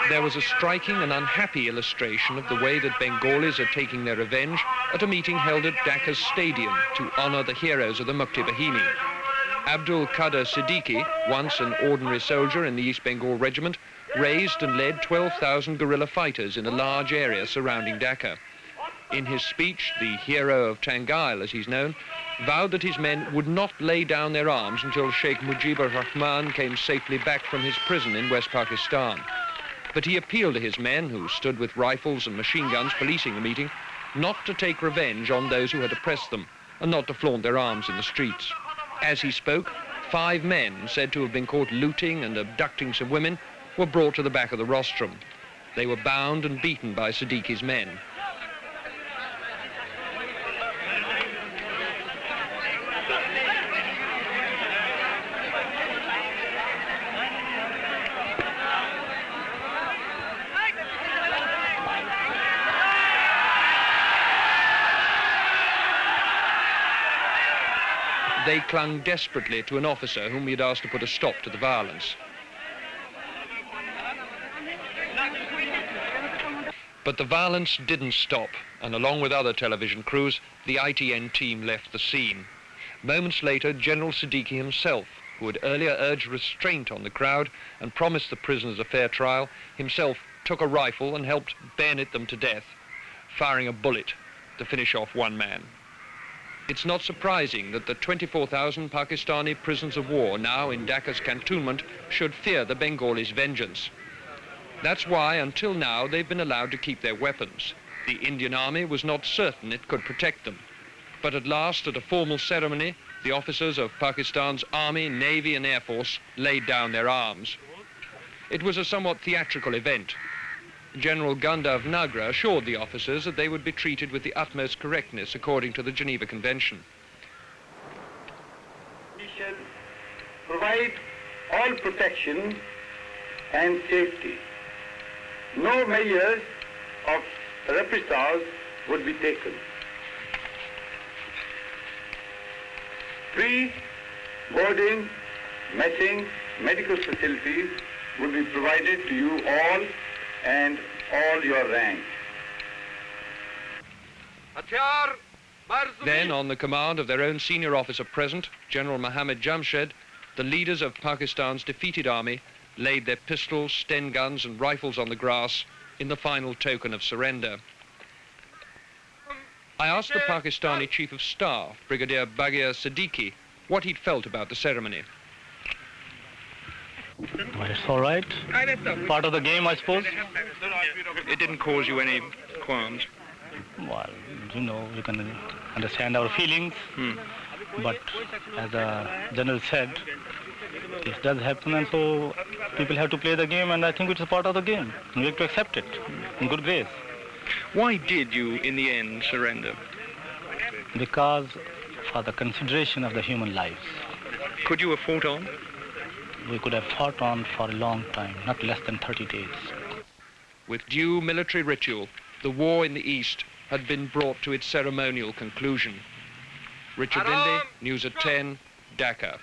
There was a striking and unhappy illustration of the way that Bengalis are taking their revenge at a meeting held at Dhaka's stadium to honor the heroes of the Mukti Bahini. Abdul Qadir Siddiqui, once an ordinary soldier in the East Bengal regiment, raised and led 12,000 guerrilla fighters in a large area surrounding Dhaka. In his speech, the hero of Tangail, as he's known, vowed that his men would not lay down their arms until Sheikh Mujibur Rahman came safely back from his prison in West Pakistan. But he appealed to his men, who stood with rifles and machine guns policing the meeting, not to take revenge on those who had oppressed them and not to flaunt their arms in the streets. As he spoke, 5 men, said to have been caught looting and abducting some women, were brought to the back of the rostrum. They were bound and beaten by Siddiqui's men. They clung desperately to an officer whom he had asked to put a stop to the violence. But the violence didn't stop, and along with other television crews, the ITN team left the scene. Moments later, General Siddiqui himself, who had earlier urged restraint on the crowd and promised the prisoners a fair trial, himself took a rifle and helped bayonet them to death, firing a bullet to finish off one man. It's not surprising that the 24,000 Pakistani prisoners of war now in Dhaka's cantonment should fear the Bengalis' vengeance. That's why, until now, they've been allowed to keep their weapons. The Indian Army was not certain it could protect them. But at last, at a formal ceremony, the officers of Pakistan's Army, Navy and Air Force laid down their arms. It was a somewhat theatrical event. General Gandharv Nagra assured the officers that they would be treated with the utmost correctness according to the Geneva Convention. We shall provide all protection and safety. No measures of reprisals would be taken. Free boarding, messing, medical facilities will be provided to you all and all your ranks. Then, on the command of their own senior officer present, General Mohammed Jamshed, the leaders of Pakistan's defeated army laid their pistols, Sten guns and rifles on the grass in the final token of surrender. I asked the Pakistani Chief of Staff, Brigadier Bagheer Siddiqui, what he'd felt about the ceremony. Well, it's all right. Part of the game, I suppose. It didn't cause you any qualms? Well, you know, you can understand our feelings. But as the General said, this does happen, and so people have to play the game, and I think it's a part of the game. We have to accept it in good grace. Why did you, in the end, surrender? Because for the consideration of the human lives. Could you have fought on? We could have fought on for a long time, not less than 30 days. With due military ritual, the war in the East had been brought to its ceremonial conclusion. Richard Lindley, News at 10, Dhaka.